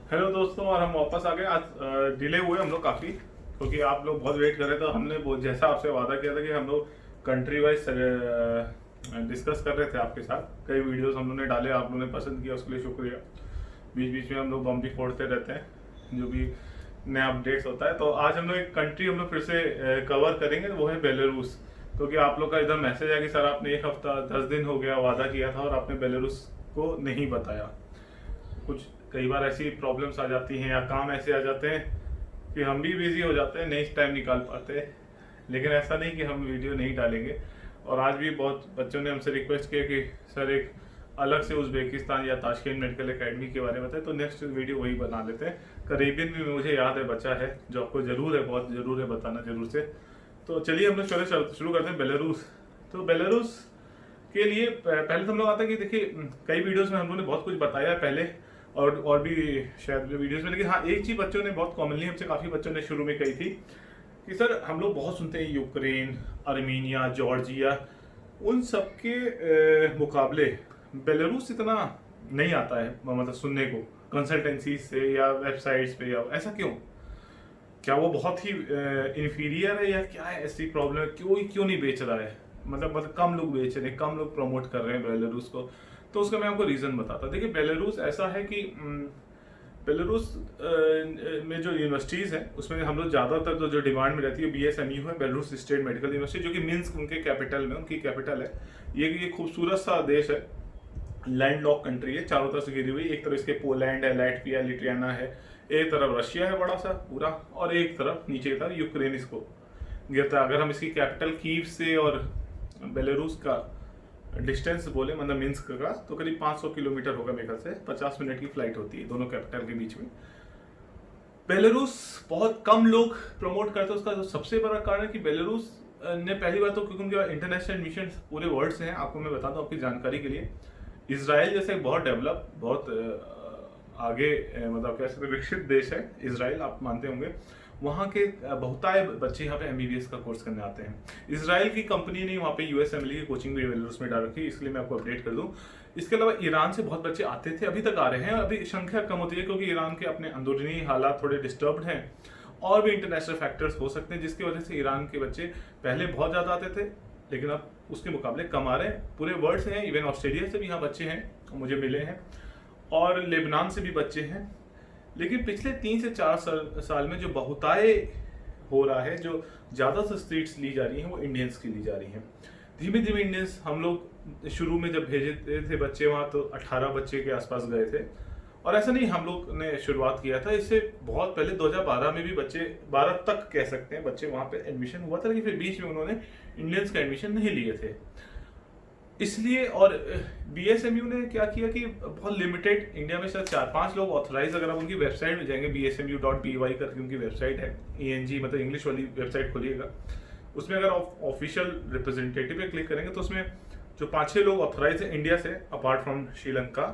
Hello दोस्तों, और हम वापस आ गए। आज डिले हुए हम लोग काफ़ी, क्योंकि आप लोग बहुत वेट कर रहे थे। तो हमने वो जैसा आपसे वादा किया था कि हम लोग कंट्री वाइज डिस्कस कर रहे थे आपके साथ। कई वीडियोस हम लोगों ने डाले, आप लोगों ने पसंद किया, उसके लिए शुक्रिया। बीच बीच में हम लोग बम भी फोड़ते रहते हैं जो भी नया अपडेट्स होता है। तो आज हम लोग एक कंट्री हम लोग फिर से कवर करेंगे, वो है बेलारूस। क्योंकि आप लोग का इधर मैसेज आया कि सर आपने एक हफ्ता 10 दिन हो गया वादा किया था और आपने बेलारूस को नहीं बताया। कुछ कई बार ऐसी प्रॉब्लम्स आ जाती हैं या काम ऐसे आ जाते हैं कि हम भी बिजी हो जाते हैं, नहीं टाइम निकाल पाते। लेकिन ऐसा नहीं कि हम वीडियो नहीं डालेंगे। और आज भी बहुत बच्चों ने हमसे रिक्वेस्ट किया कि सर एक अलग से उज़्बेकिस्तान या ताशकंद मेडिकल एकेडमी के बारे में बताएं। तो नेक्स्ट वीडियो वही बना लेते हैं। करेबियन भी मुझे याद है बचा है, जो आपको जरूर है, बहुत जरूर है बताना जरूर से। तो चलिए हम लोग चले शुरू करते हैं बेलारूस। तो बेलारूस के लिए पहले तो हम लोग आते हैं कि देखिए कई वीडियोस में हम लोगों ने बहुत कुछ बताया है पहले, और भी शायद वीडियोस में। लेकिन हाँ, एक चीज बच्चों ने बहुत कॉमनली हमसे काफी बच्चों ने शुरू में कही थी कि सर हम लोग बहुत सुनते हैं यूक्रेन, आर्मीनिया, जॉर्जिया, उन सब के मुकाबले बेलारूस इतना नहीं आता है, मतलब सुनने को कंसल्टेंसी से या वेबसाइट्स पे, या ऐसा क्यों? क्या वो बहुत ही इंफीरियर है या क्या है? ऐसी प्रॉब्लम है, क्यों नहीं बेच रहा है? मतलब कम लोग बेच रहे हैं, कम लोग प्रमोट कर रहे हैं बेलारूस को। तो उसका मैं आपको रीजन बताता। देखिए बेलारूस ऐसा है कि बेलारूस में जो यूनिवर्सिटीज हैं उसमें हम लोग ज्यादातर तो जो डिमांड में रहती है BSMU है, बेलारूस स्टेट मेडिकल यूनिवर्सिटी, जो कि मिन्स्क उनके कैपिटल में, उनकी कैपिटल है। ये खूबसूरत सा देश है, लैंड लॉक कंट्री है, चारों तरफ से घिरी हुई। एक तरफ इसके पोलैंड है, लैटविया, लिथुआनिया है, एक तरफ रशिया है बड़ा सा पूरा, और एक तरफ नीचे की तरफ यूक्रेन इसको गिरता है। अगर हम इसकी कैपिटल कीव से और बेलारूस का डिस्टेंस बोले, मतलब मिन्स्क का, तो करीब 500 किलोमीटर होगा मेरे ख्याल से। 50 मिनट की फ्लाइट होती है दोनों कैपिटल के बीच में। बेलारूस बहुत कम लोग प्रमोट करते हैं। उसका जो सबसे बड़ा कारण है कि बेलारूस ने पहली बार तो, क्योंकि उनके इंटरनेशनल एडमिशन पूरे वर्ल्ड से हैं। आपको मैं बताता हूँ आपकी जानकारी के लिए, इसराइल जैसे बहुत डेवलप, बहुत आगे, मतलब कह सकते विकसित देश है इसराइल, आप मानते होंगे। वहाँ के बहुतायत बच्चे यहाँ पे MBBS का कोर्स करने आते हैं। इसराइल की कंपनी ने वहाँ पे USMLE की कोचिंग भी बेलारूस में डाल रखी है, इसलिए मैं आपको अपडेट कर दूं। इसके अलावा ईरान से बहुत बच्चे आते थे, अभी तक आ रहे हैं। अभी संख्या कम होती है क्योंकि ईरान के अपने अंदरूनी हालात थोड़े डिस्टर्ब्ड हैं, और भी इंटरनेशनल फैक्टर्स हो सकते हैं जिसकी वजह से ईरान के बच्चे पहले बहुत ज्यादा आते थे, लेकिन अब उसके मुकाबले कम आ रहे हैं। पूरे वर्ल्ड से हैं, इवन ऑस्ट्रेलिया से भी यहाँ बच्चे हैं मुझे मिले हैं, और लेबनान से भी बच्चे हैं। लेकिन पिछले 3 से 4 साल में जो बहुताय हो रहा है, जो ज्यादातर सीट्स ली जा रही हैं, वो इंडियंस की ली जा रही हैं। धीमे धीमे इंडियंस, हम लोग शुरू में जब भेजे थे बच्चे वहाँ तो 18 बच्चे के आसपास गए थे। और ऐसा नहीं हम लोग ने शुरुआत किया था, इससे बहुत पहले 2012 में भी बच्चे, 12 तक कह सकते हैं, बच्चे वहाँ पे एडमिशन हुआ था। लेकिन फिर बीच में उन्होंने इंडियंस का एडमिशन नहीं लिए थे, इसलिए। और BSMU ने क्या किया कि बहुत लिमिटेड, इंडिया में शायद 4-5 लोग ऑथराइज, अगर आप उनकी वेबसाइट में जाएंगे, bsmu.by करके उनकी वेबसाइट है, ENG मतलब इंग्लिश वाली वेबसाइट खोलिएगा, उसमें अगर ऑफिशियल रिप्रेजेंटेटिव पे क्लिक करेंगे तो उसमें जो 5-6 लोग ऑथराइज है इंडिया से, अपार्ट फ्रॉम श्रीलंका,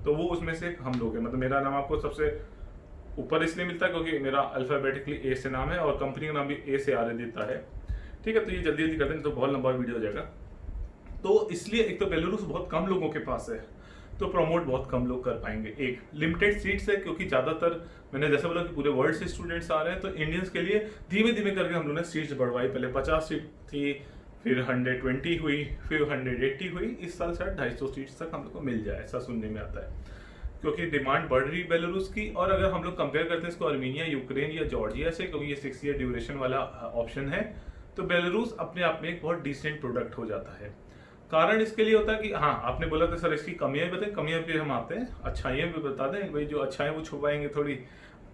तो वो उसमें से हम लोग हैं। मतलब मेरा नाम आपको सबसे ऊपर इसलिए मिलता है क्योंकि मेरा अल्फाबेटिकली A से नाम है, और कंपनी का नाम भी A से देता है। ठीक है, तो ये जल्दी जल्दी करते हैं तो बहुत लंबा वीडियो हो जाएगा। तो इसलिए एक तो बेलारूस बहुत कम लोगों के पास है, तो प्रमोट बहुत कम लोग कर पाएंगे। एक लिमिटेड सीट्स है, क्योंकि ज्यादातर मैंने जैसे बोला कि पूरे वर्ल्ड से स्टूडेंट्स आ रहे हैं, तो इंडियंस के लिए धीमे धीमे करके हम लोगों ने सीट्स बढ़वाई। पहले 50 सीट थी, फिर 120 हुई, फिर 180 हुई। इस साल शायद 250 सीट्स तक हम लोग को मिल जाए, ऐसा सुनने में आता है, क्योंकि डिमांड बढ़ रही बेलारूस की। और अगर हम लोग कंपेयर करते हैं इसको आर्मीनिया, यूक्रेन या जॉर्जिया से, क्योंकि ये 6 ईयर ड्यूरेशन वाला ऑप्शन है, तो बेलारूस अपने आप में एक बहुत डिसेंट प्रोडक्ट हो जाता है। कारण इसके लिए होता है कि हाँ, आपने बोला था सर इसकी कमियां बताएं, कमियां फिर हम आते हैं, अच्छाइयां भी बता दें भाई, जो अच्छाई वो छुपाएंगे थोड़ी।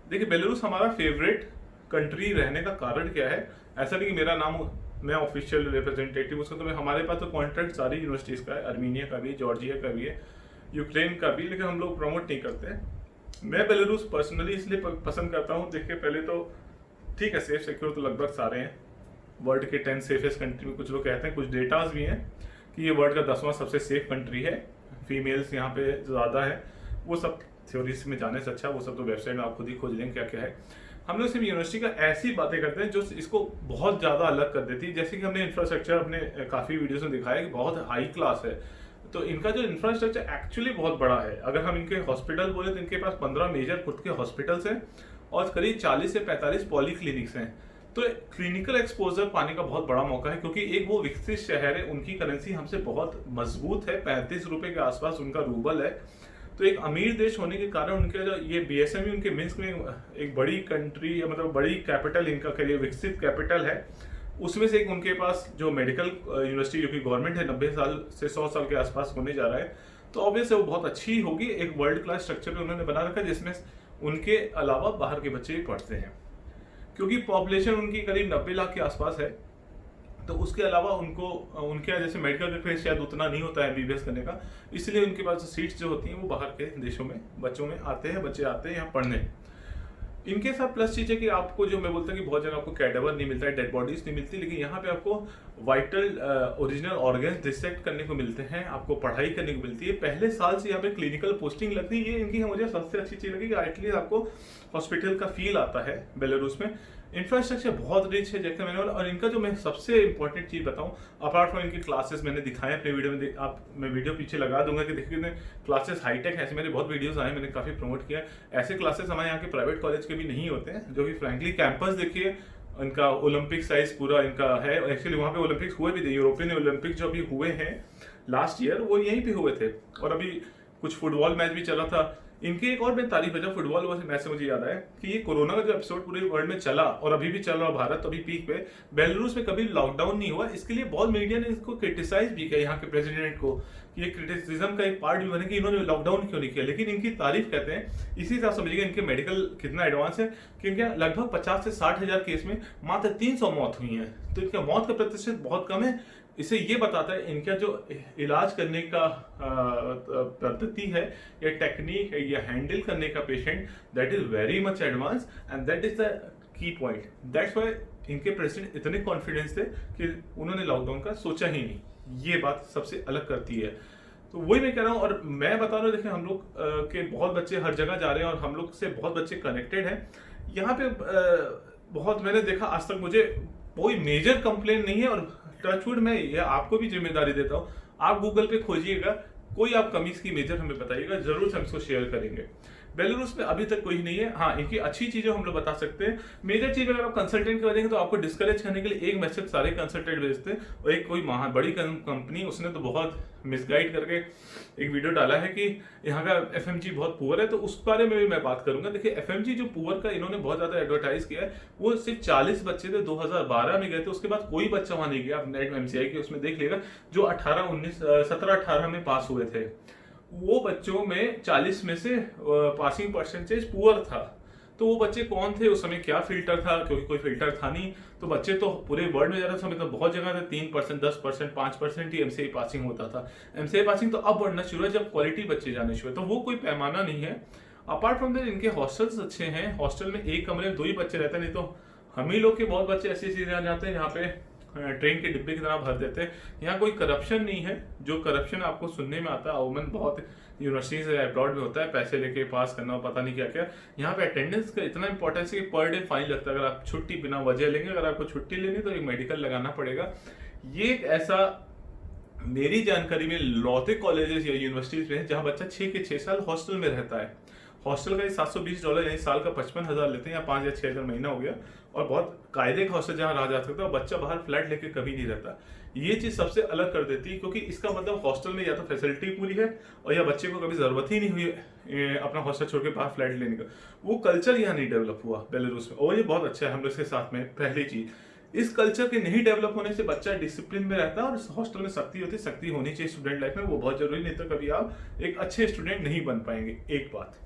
देखिए बेलारूस हमारा फेवरेट कंट्री रहने का कारण क्या है? ऐसा नहीं कि मेरा नाम, मैं ऑफिशियल रिप्रेजेंटेटिव उसका, तो हमारे पास तो कॉन्ट्रैक्ट सारी यूनिवर्सिटीज का है, आर्मीनिया का भी, जॉर्जिया का भी है, यूक्रेन का भी, लेकिन हम लोग प्रमोट नहीं करते हैं। मैं बेलारूस पर्सनली इसलिए पसंद करता हूँ। देखिए पहले तो ठीक है, सेफ सिक्योर तो लगभग सारे हैं, वर्ल्ड के 10 सेफेस्ट कंट्री में कुछ लोग कहते हैं, कुछ डेटाज भी हैं कि ये वर्ल्ड का 10वां सबसे सेफ कंट्री है। फीमेल्स यहाँ पे ज़्यादा है, वो सब थ्योरीज में जाने से अच्छा वो सब तो वेबसाइट में आप खुद ही खोज लेंगे क्या क्या है। हम लोग सिर्फ यूनिवर्सिटी का ऐसी बातें करते हैं जो इसको बहुत ज़्यादा अलग कर देती है। जैसे कि हमने इंफ्रास्ट्रक्चर अपने काफ़ी वीडियोस में दिखाया कि बहुत हाई क्लास है, तो इनका जो इंफ्रास्ट्रक्चर एक्चुअली बहुत बड़ा है। अगर हम इनके हॉस्पिटल बोले तो इनके पास 15 मेजर खुद के हॉस्पिटल्स हैं और करीब 40 से 45 पॉलीक्लिनिक्स हैं। तो क्लिनिकल एक्सपोजर पाने का बहुत बड़ा मौका है, क्योंकि एक वो विकसित शहर है, उनकी करेंसी हमसे बहुत मजबूत है, 35 रुपए के आसपास उनका रूबल है। तो एक अमीर देश होने के कारण उनके जो ये बीएसएमई उनके मिन्स्क में एक बड़ी कंट्री, मतलब बड़ी कैपिटल, इनका करिए विकसित कैपिटल है। उसमें से एक उनके पास जो मेडिकल यूनिवर्सिटी जो कि गवर्नमेंट है 90 साल से 100 साल के आसपास होने जा रहा है, तो ऑब्वियस है वो बहुत अच्छी होगी। एक वर्ल्ड क्लास स्ट्रक्चर पे उन्होंने बना रखा है, जिसमें उनके अलावा बाहर के बच्चे भी पढ़ते हैं। क्योंकि पॉपुलेशन उनकी करीब 90 लाख के आसपास है, तो उसके अलावा उनको उनके यहाँ जैसे मेडिकल रिक्वेस्ट शायद उतना नहीं होता है एमबीबीएस करने का, इसलिए उनके पास सीट्स जो होती हैं वो बाहर के देशों में बच्चों में आते हैं, बच्चे आते हैं यहाँ पढ़ने। इनके साथ प्लस चीज है कि आपको, जो मैं बोलता हूँ कि बहुत जगह आपको कैडेवर नहीं मिलता है, डेड बॉडीज नहीं मिलती, लेकिन यहाँ पे आपको वाइटल ओरिजिनल ऑर्गन्स डिसेक्ट करने को मिलते हैं, आपको पढ़ाई करने को मिलती है। पहले साल से यहाँ पे क्लिनिकल पोस्टिंग लगती है, ये इनकी मुझे सबसे अच्छी चीज लगी कि एटलीस्ट आपको हॉस्पिटल का फील आता है बेलारूस में। इंफ्रास्ट्रक्चर बहुत रिच है जैसे मैंने बोला। और इनका जो मैं सबसे इंपॉर्टेंट चीज बताऊं, अपार्ट फ्रॉम इनकी क्लासेस मैंने दिखाए अपने वीडियो में, मैं वीडियो पीछे लगा दूंगा कि देखिए क्लासेस हाईटेक है, ऐसे मेरे बहुत वीडियोस आए, मैंने काफी प्रमोट किया। ऐसे क्लासेस हमारे यहाँ के प्राइवेट कॉलेज के भी नहीं होते हैं, जो कि फ्रैंकली कैंपस देखिए इनका ओलंपिक साइज पूरा इनका है। एक्चुअली वहाँ पे ओलंपिक्स हुए भी थे, यूरोपियन ओलंपिक जो अभी हुए हैं लास्ट ईयर वो यहीं पे हुए थे, और अभी कुछ फुटबॉल मैच भी चला था। इनकी एक और मैं तारीफ है, जब फुटबॉल मैच से मुझे याद आया कि ये कोरोना का जो एपिसोड पूरे वर्ल्ड में चला और अभी भी चल रहा, भारत अभी पीक पे, बेलारूस में कभी लॉकडाउन नहीं हुआ। इसके लिए बहुत मीडिया ने इसको क्रिटिसाइज भी किया, यहाँ के प्रेसिडेंट को, कि ये क्रिटिसिज्म का एक पार्ट भी बने कि इन्होंने लॉकडाउन क्यों नहीं किया। लेकिन इनकी तारीफ कहते हैं, इसी से आप समझिएगा इनके मेडिकल कितना एडवांस है कि इनके लगभग 50 से 60 हजार केस में मात्र 300 मौत हुई है। तो इनका मौत का प्रतिशत बहुत कम है। इसे ये बताता है इनका जो इलाज करने का पद्धति है या टेक्निक है या हैंडल करने का patient, that is very much advance and that is the key point. That's why इनके प्रेसिडेंट इतने कॉन्फिडेंस थे कि उन्होंने लॉकडाउन का सोचा ही नहीं। ये बात सबसे अलग करती है। तो वही मैं कह रहा हूँ, और मैं बता रहा हूँ, देखिए हम लोग के बहुत बच्चे हर जगह जा रहे हैं और हम लोग से बहुत बच्चे कनेक्टेड हैं यहाँ पे। बहुत मैंने देखा, आज तक मुझे कोई मेजर कंप्लेन नहीं है। और टचवुड मैं ये आपको भी जिम्मेदारी देता हूँ, आप गूगल पे खोजिएगा, कोई आप कमी की मेजर हमें बताइएगा, जरूर हम इसको शेयर करेंगे। बेलारूस में अभी तक कोई नहीं है। हाँ, इनकी अच्छी चीजें हम लोग बता सकते हैं। मेजर चीज अगर आप कंसल्टेंट के बजेंगे तो आपको डिस्करेज करने के लिए एक मैसेज सारे कंसल्टेंट भेजते हैं, और एक कोई बड़ी कंपनी उसने तो बहुत मिसगाइड करके एक वीडियो डाला है कि यहाँ का एफएमजी बहुत पुअर है, तो उस बारे में भी मैं बात करूंगा। देखिए एफएमजी जो पुअर का इन्होंने बहुत ज्यादा एडवर्टाइज किया है, वो सिर्फ 40 बच्चे थे 2012 में गए थे, उसके बाद कोई बच्चा वहां नहीं गया। आप नेट एमसीआई के उसमें देख लेगा, जो 17-18 में पास हुए थे, वो बच्चों में 40 में से पासिंग परसेंटेज पुअर था। तो वो बच्चे कौन थे उस समय, क्या फिल्टर था, क्योंकि कोई फिल्टर था नहीं, तो बच्चे तो पूरे वर्ल्ड में ज्यादा समय तो बहुत जगह थे 3%, 10%, 5% ही एमसीआई पासिंग होता था। एमसीआई पासिंग तो अब बढ़ना शुरू है जब क्वालिटी बच्चे जाने शुरू, तो वो कोई पैमाना नहीं है। अपार्ट फ्रॉम दैट इनके हॉस्टल्स अच्छे हैं। हॉस्टल में एक कमरे में 2 ही बच्चे रहते हैं, नहीं तो हम ही लोग के बहुत बच्चे ऐसी जगह जाते हैं जहाँ पे ट्रेन के डिब्बे की तरह भर देते हैं। यहाँ कोई करप्शन नहीं है। जो करप्शन आपको सुनने में आता है अमूमन बहुत यूनिवर्सिटीज अब्रॉड में होता है, पैसे लेके पास करना पता नहीं क्या क्या। यहाँ पे अटेंडेंस का इतना इंपॉर्टेंस है कि पर डे फाइन लगता है अगर आप छुट्टी बिना वजह लेंगे। अगर आपको छुट्टी लेनी तो एक मेडिकल लगाना पड़ेगा। ये एक ऐसा मेरी जानकारी में लौते कॉलेजेस या यूनिवर्सिटीज में है जहाँ बच्चा 6 के 6 साल हॉस्टल में रहता है। हॉस्टल का $720 यानी साल का 55,000 लेते हैं, या 5 या 6 हज़ार महीना हो गया। और बहुत कायदे का हॉस्टल जहाँ रहा जा सकता है, बच्चा बाहर फ्लैट लेके कभी नहीं रहता। ये चीज सबसे अलग कर देती है, क्योंकि इसका मतलब हॉस्टल में या तो फैसिलिटी पूरी है और या बच्चे को कभी जरूरत ही नहीं हुई अपना हॉस्टल छोड़ के बाहर फ्लैट लेने का। वो कल्चर यहाँ नहीं डेवलप हुआ बेलारूस में, और ये बहुत अच्छा है हम लोग इसके साथ में। पहली चीज, इस कल्चर के नहीं डेवलप होने से बच्चा डिसिप्लिन में रहता है, और हॉस्टल में सख्ती होती है। सख्ती होनी चाहिए स्टूडेंट लाइफ में, वो बहुत जरूरी, नहीं तो कभी आप एक अच्छे स्टूडेंट नहीं बन पाएंगे। एक बात।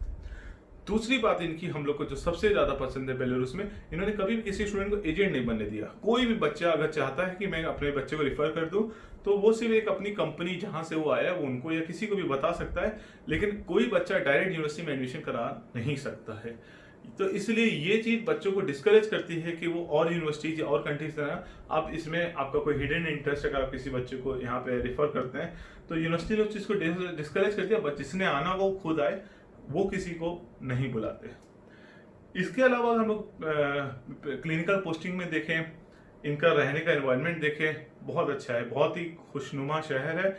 दूसरी बात इनकी हम लोग को जो सबसे ज्यादा पसंद है बेलारूस में, इन्होंने कभी भी किसी स्टूडेंट को एजेंट नहीं बनने दिया। कोई भी बच्चा अगर चाहता है कि मैं अपने बच्चे को रिफर कर दूं, तो वो सिर्फ एक अपनी कंपनी जहां से वो आया वो उनको या किसी को भी बता सकता है, लेकिन कोई बच्चा डायरेक्ट यूनिवर्सिटी में एडमिशन करा नहीं सकता है। तो इसलिए ये चीज बच्चों को डिस्करेज करती है कि वो और यूनिवर्सिटीज या और कंट्रीज तरह आप इसमें आपका कोई हिडन इंटरेस्ट अगर आप किसी बच्चे को यहाँ पे रिफर करते हैं, तो यूनिवर्सिटी ने उस चीज को डिस्करेज करती है। जिसने आना वो खुद आए, वो किसी को नहीं बुलाते। इसके अलावा हम लोग क्लिनिकल पोस्टिंग में देखें, इनका रहने का एनवायरनमेंट देखें, बहुत अच्छा है, बहुत ही खुशनुमा शहर है।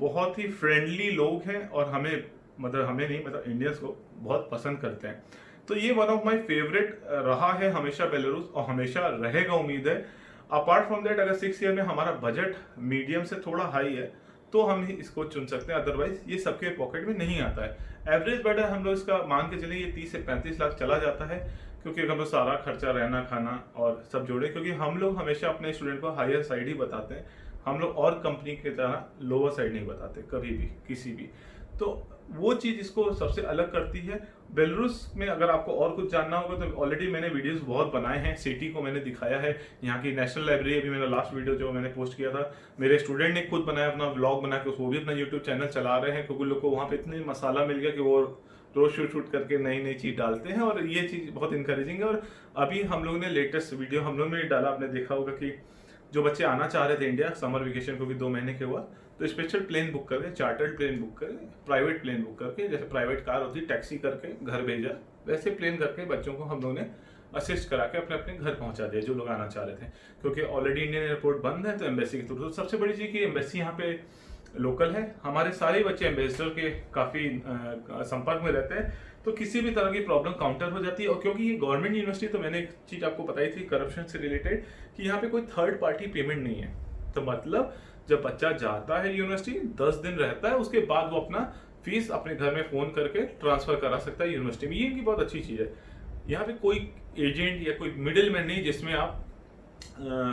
बहुत ही फ्रेंडली लोग हैं और हमें मतलब हमें नहीं मतलब इंडियंस को बहुत पसंद करते हैं। तो ये वन ऑफ माय फेवरेट रहा है हमेशा बेलारूस और हमेशा रहेगा उम्मीद है। अपार्ट फ्रॉम दैट अगर 6 ईयर में हमारा बजट मीडियम से थोड़ा हाई है तो हम ही इसको चुन सकते हैं, अदरवाइज ये सबके पॉकेट में नहीं आता है। एवरेज बजट हम लोग इसका मान के चले ये 30 से 35 लाख चला जाता है, क्योंकि हम लोग सारा खर्चा रहना खाना और सब जोड़े, क्योंकि हम लोग हमेशा अपने स्टूडेंट को हायर साइड ही बताते हैं, हम लोग और कंपनी की तरह लोअर साइड नहीं बताते कभी भी किसी भी। तो वो चीज इसको सबसे अलग करती है। बेलारूस में अगर आपको और कुछ जानना होगा तो ऑलरेडी मैंने वीडियोस बहुत बनाए हैं, सिटी को मैंने दिखाया है, यहाँ की नेशनल लाइब्रेरी अभी मेरा लास्ट वीडियो जो मैंने पोस्ट किया था मेरे स्टूडेंट ने खुद बनाया, अपना व्लॉग बना के वो भी अपना यूट्यूब चैनल चला रहे हैं, क्योंकि लोग को वहाँ पे इतनी मसाला मिल गया कि वो रोज शूट करके नई नई चीज डालते हैं और ये चीज बहुत इंकरेजिंग है। और अभी हम लोग ने लेटेस्ट वीडियो हम लोग ने डाला, आपने देखा होगा कि जो बच्चे आना चाह रहे थे इंडिया समर वेकेशन को भी 2 महीने के हुआ, तो स्पेशल प्लेन बुक करके, चार्टर्ड प्लेन बुक करके, प्राइवेट प्लेन बुक करके, जैसे प्राइवेट कार होती है टैक्सी करके घर भेजा, वैसे प्लेन करके बच्चों को हम लोगों ने असिस्ट करा के अपने अपने घर पहुंचा दिया जो लोग आना चाह रहे थे, क्योंकि ऑलरेडी इंडियन एयरपोर्ट बंद है तो एम्बेसी के थ्रू। तो सबसे बड़ी चीज कि एम्बेसी यहाँ पे लोकल है, हमारे सारे बच्चे एम्बेसडर के काफी संपर्क में रहते हैं, तो किसी भी तरह की प्रॉब्लम काउंटर हो जाती है। और क्योंकि ये गवर्नमेंट यूनिवर्सिटी, तो मैंने एक चीज आपको बताई थी करप्शन से रिलेटेड कि यहाँ पे कोई थर्ड पार्टी पेमेंट नहीं है, तो मतलब जब बच्चा जाता है यूनिवर्सिटी 10 दिन रहता है, उसके बाद वो अपना फीस अपने घर में फोन करके ट्रांसफर करा सकता है यूनिवर्सिटी में। ये इनकी बहुत अच्छी चीज है, यहाँ पे कोई एजेंट या कोई मिडिल मैन नहीं जिसमें आप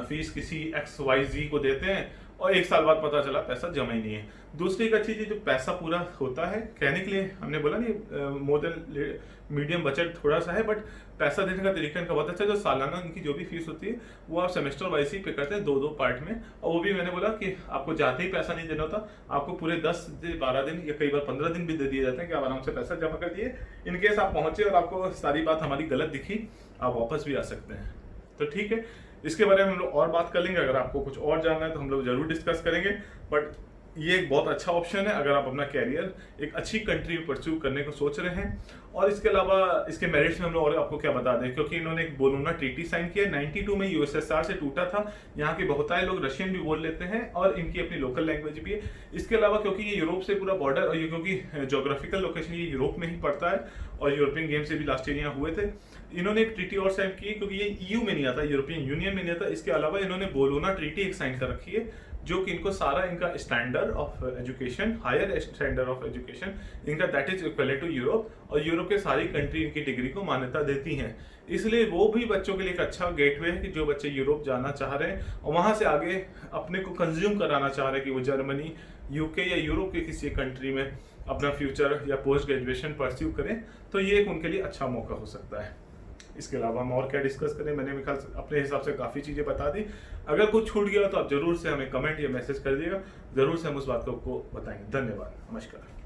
फीस किसी XYZ को देते हैं और 1 साल बाद पता चला पैसा जमा ही नहीं है। दूसरी एक अच्छी चीज जो पैसा पूरा होता है, कहने के लिए हमने बोला नहीं मोर देन मीडियम बजट थोड़ा सा है, बट पैसा देने का तरीका इनका बहुत अच्छा है। जो सालाना इनकी जो भी फीस होती है वो आप सेमेस्टर वाइज ही पे करते हैं 2-2 पार्ट में, और वो भी मैंने बोला कि आपको जाते ही पैसा नहीं देना होता, आपको पूरे 10 से 12 दिन या कई बार 15 दिन भी दे दिए जाते हैं कि आप आराम से पैसा जमा कर दिए। इनकेस आप पहुंचे और आपको सारी बात हमारी गलत दिखी, आप वापस भी आ सकते हैं। तो ठीक है, इसके बारे में हम लोग और बात कर लेंगे, अगर आपको कुछ और जानना है तो हम लोग जरूर डिस्कस करेंगे। बट ये एक बहुत अच्छा ऑप्शन है अगर आप अपना कैरियर एक अच्छी कंट्री में परस्यू करने को सोच रहे हैं। और इसके अलावा इसके मेरिट्स में हम लोग और आपको क्या बता दें, क्योंकि इन्होंने एक बोलोना ट्रीटी साइन किया 92 में, यूएसएसआर से टूटा था। यहाँ के बहुत सारे लोग रशियन भी बोल लेते हैं और इनकी अपनी लोकल लैंग्वेज भी है। इसके अलावा क्योंकि ये यूरोप से पूरा बॉर्डर, और ये क्योंकि जोग्राफिकल लोकेशन ये यूरोप में ही पड़ता है और यूरोपियन गेम से भी लास्ट ईयर यहाँ हुए थे, इन्होंने एक ट्रीटी और साइन की, क्योंकि ये ईयू में नहीं आता, यूरोपियन यूनियन में नहीं आता। इसके अलावा इन्होंने बोलोना ट्रीटी एक साइन कर रखी है, जो कि इनको सारा इनका standard of education, higher standard of education इनका that is equal to Europe, और यूरोप के सारी कंट्री इनकी डिग्री को मान्यता देती हैं। इसलिए वो भी बच्चों के लिए एक अच्छा गेटवे है कि जो बच्चे यूरोप जाना चाह रहे हैं और वहां से आगे अपने को कंज्यूम कराना चाह रहे हैं कि वो जर्मनी, यूके या यूरोप के किसी कंट्री में अपना फ्यूचर या पोस्ट ग्रेजुएशन परस्यू करें, तो ये एक उनके लिए अच्छा मौका हो सकता है। इसके अलावा हम और क्या डिस्कस करें, मैंने अपने हिसाब से काफ़ी चीज़ें बता दी। अगर कुछ छूट गया तो आप जरूर से हमें कमेंट या मैसेज कर दिएगा, जरूर से हम उस बात को आपको बताएंगे। धन्यवाद, नमस्कार।